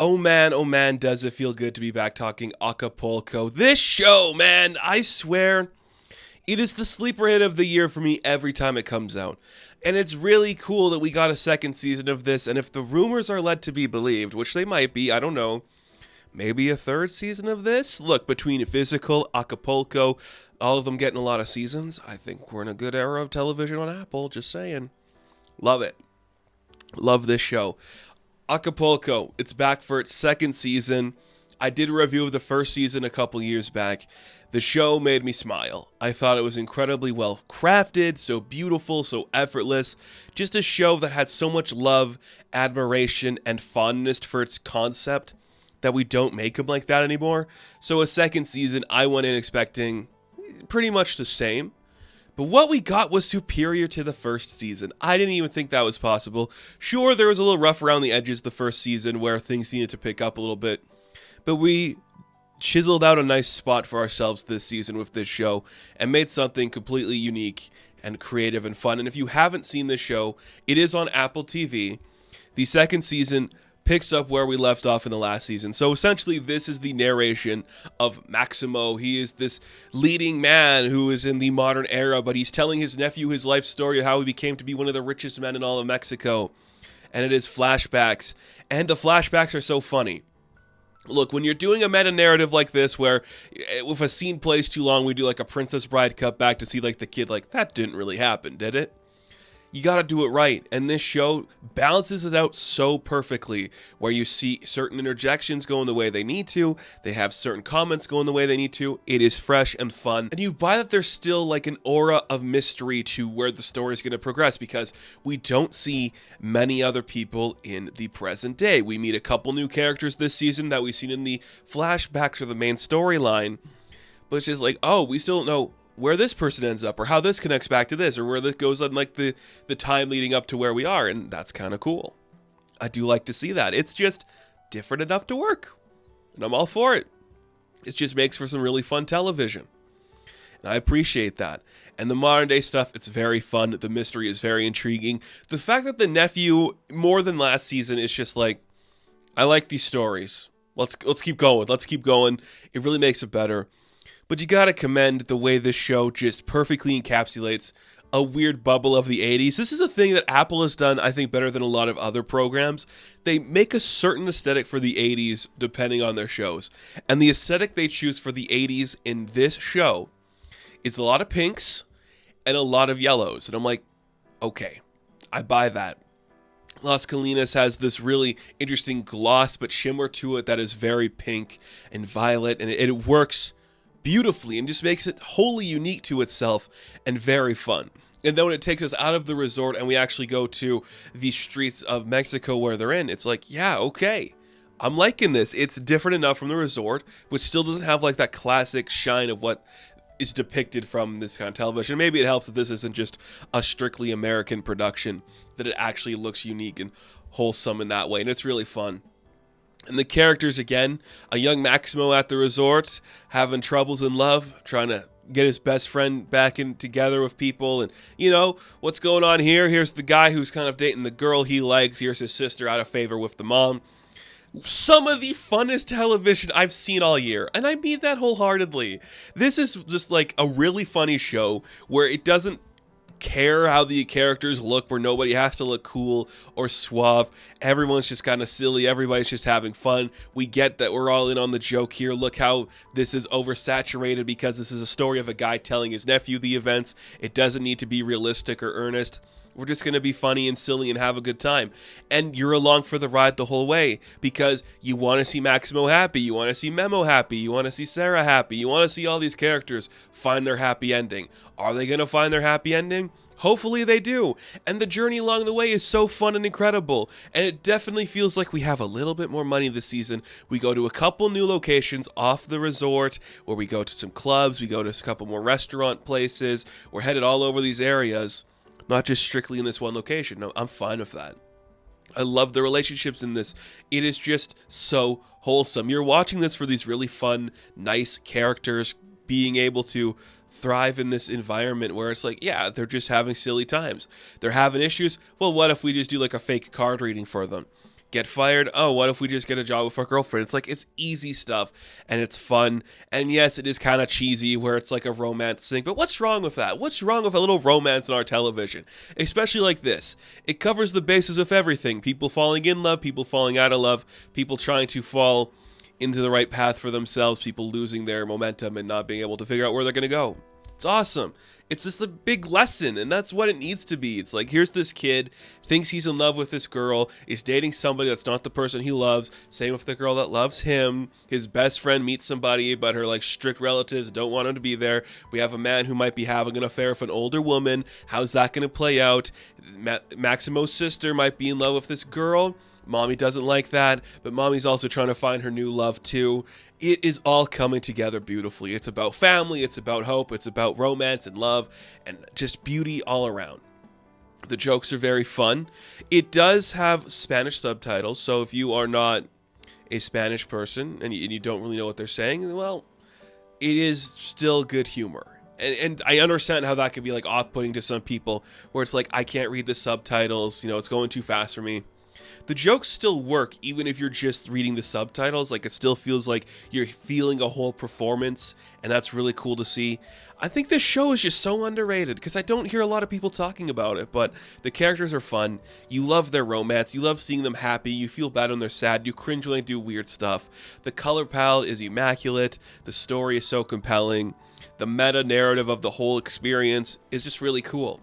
Oh man, does it feel good to be back talking Acapulco. This show, man, I swear, it is the sleeper hit of the year for me every time it comes out. And it's really cool that we got a second season of this, and if the rumors are led to be believed, which they might be, I don't know, maybe a third season of this? Look, between Physical, Acapulco, all of them getting a lot of seasons, I think we're in a good era of television on Apple, just saying. Love it. Love this show. Acapulco, it's back for its second season. I did a review of the first season a couple years back. The show made me smile. I thought it was incredibly well crafted, so beautiful, so effortless. Just a show that had so much love, admiration, and fondness for its concept that we don't make them like that anymore. So a second season, I went in expecting pretty much the same. But what we got was superior to the first season. I didn't even think that was possible. Sure, there was a little rough around the edges the first season where things needed to pick up a little bit. But we chiseled out a nice spot for ourselves this season with this show and made something completely unique and creative and fun. And if you haven't seen this show, it is on Apple TV. The second season picks up where we left off in the last season. So essentially, this is the narration of Maximo. He is this leading man who is in the modern era, but he's telling his nephew his life story of how he became to be one of the richest men in all of Mexico. And it is flashbacks. And the flashbacks are so funny. Look, when you're doing a meta-narrative like this, where if a scene plays too long, we do like a Princess Bride cut back to see like the kid like, that didn't really happen, did it? You gotta do it right, and this show balances it out so perfectly, where you see certain interjections going the way they need to, they have certain comments going the way they need to, it is fresh and fun, and you buy that there's still like an aura of mystery to where the story is going to progress, because we don't see many other people in the present day. We meet a couple new characters this season that we've seen in the flashbacks or the main storyline, but it's just like, oh, we still don't know where this person ends up, or how this connects back to this, or where this goes on like the time leading up to where we are, and that's kind of cool. I do like to see that. It's just different enough to work, and I'm all for it. It just makes for some really fun television, and I appreciate that. And the modern day stuff, it's very fun. The mystery is very intriguing. The fact that the nephew, more than last season, is just like, I like these stories. Let's keep going. Let's keep going. It really makes it better. But you gotta commend the way this show just perfectly encapsulates a weird bubble of the 80s. This is a thing that Apple has done, I think, better than a lot of other programs. They make a certain aesthetic for the 80s depending on their shows. And the aesthetic they choose for the 80s in this show is a lot of pinks and a lot of yellows. And I'm like, okay, I buy that. Las Colinas has this really interesting gloss but shimmer to it that is very pink and violet, and it works beautifully and just makes it wholly unique to itself and very fun. And then when it takes us out of the resort and we actually go to the streets of Mexico where they're in, it's like, yeah, okay, I'm liking this. It's different enough from the resort, but still doesn't have like that classic shine of what is depicted from this kind of television. Maybe it helps that this isn't just a strictly American production, that it actually looks unique and wholesome in that way, and it's really fun. And the characters, again, a young Maximo at the resort, having troubles in love, trying to get his best friend back in together with people. And, you know, what's going on here? Here's the guy who's kind of dating the girl he likes. Here's his sister out of favor with the mom. Some of the funnest television I've seen all year. And I mean that wholeheartedly. This is just like a really funny show where it doesn't care how the characters look, where nobody has to look cool or suave. Everyone's just kind of silly. Everybody's just having fun. We get that we're all in on the joke here. Look how this is oversaturated because this is a story of a guy telling his nephew the events. It doesn't need to be realistic or earnest. We're just going to be funny and silly and have a good time. And you're along for the ride the whole way because you want to see Maximo happy. You want to see Memo happy. You want to see Sarah happy. You want to see all these characters find their happy ending. Are they going to find their happy ending? Hopefully they do. And the journey along the way is so fun and incredible. And it definitely feels like we have a little bit more money this season. We go to a couple new locations off the resort where we go to some clubs. We go to a couple more restaurant places. We're headed all over these areas. Not just strictly in this one location. No, I'm fine with that. I love the relationships in this. It is just so wholesome. You're watching this for these really fun, nice characters being able to thrive in this environment where it's like, yeah, they're just having silly times. They're having issues. Well, what if we just do like a fake card reading for them? Get fired? Oh, what if we just get a job with our girlfriend? It's like, it's easy stuff, and it's fun. And yes, it is kind of cheesy where it's like a romance thing, but what's wrong with that? What's wrong with a little romance in our television? Especially like this. It covers the basis of everything. People falling in love, people falling out of love, people trying to fall into the right path for themselves, people losing their momentum and not being able to figure out where they're going to go. It's awesome. It's just a big lesson, and that's what it needs to be. It's like, here's this kid, thinks he's in love with this girl, is dating somebody that's not the person he loves, same with the girl that loves him. His best friend meets somebody, but her like strict relatives don't want him to be there. We have a man who might be having an affair with an older woman. How's that going to play out? Maximo's sister might be in love with this girl. Mommy doesn't like that, but Mommy's also trying to find her new love too. It is all coming together beautifully. It's about family, it's about hope, it's about romance and love, and just beauty all around. The jokes are very fun. It does have Spanish subtitles, so if you are not a Spanish person and you don't really know what they're saying, well, it is still good humor. And I understand how that could be like off-putting to some people, where it's like, I can't read the subtitles, it's going too fast for me. The jokes still work even if you're just reading the subtitles. Like, it still feels like you're feeling a whole performance, and that's really cool to see. I think this show is just so underrated because I don't hear a lot of people talking about it, but the characters are fun. You love their romance. You love seeing them happy. You feel bad when they're sad. You cringe when they do weird stuff. The color palette is immaculate. The story is so compelling. The meta narrative of the whole experience is just really cool.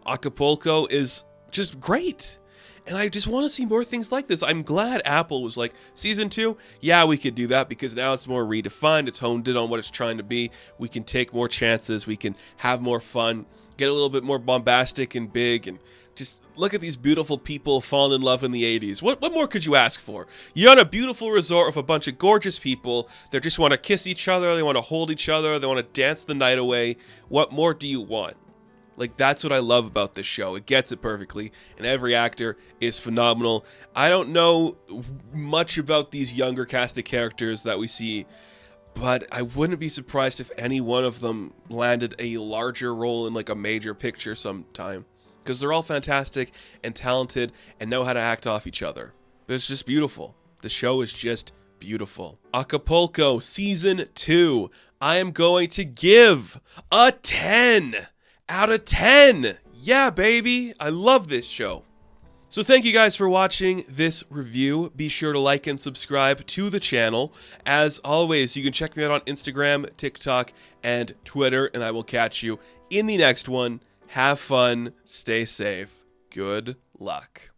Acapulco is just great. And I just want to see more things like this. I'm glad Apple was like, season 2, yeah, we could do that because now it's more redefined. It's honed in on what it's trying to be. We can take more chances. We can have more fun, get a little bit more bombastic and big, and just look at these beautiful people falling in love in the 80s. What more could you ask for? You're on a beautiful resort with a bunch of gorgeous people. They just want to kiss each other. They want to hold each other. They want to dance the night away. What more do you want? Like, that's what I love about this show. It gets it perfectly, and every actor is phenomenal. I don't know much about these younger cast of characters that we see, but I wouldn't be surprised if any one of them landed a larger role in like a major picture sometime, because they're all fantastic and talented and know how to act off each other. It's just beautiful. The show is just beautiful. Acapulco Season 2. I am going to give a 10 out of 10. Yeah, baby. I love this show. So thank you guys for watching this review. Be sure to like and subscribe to the channel. As always, you can check me out on Instagram, TikTok, and Twitter, and I will catch you in the next one. Have fun. Stay safe. Good luck.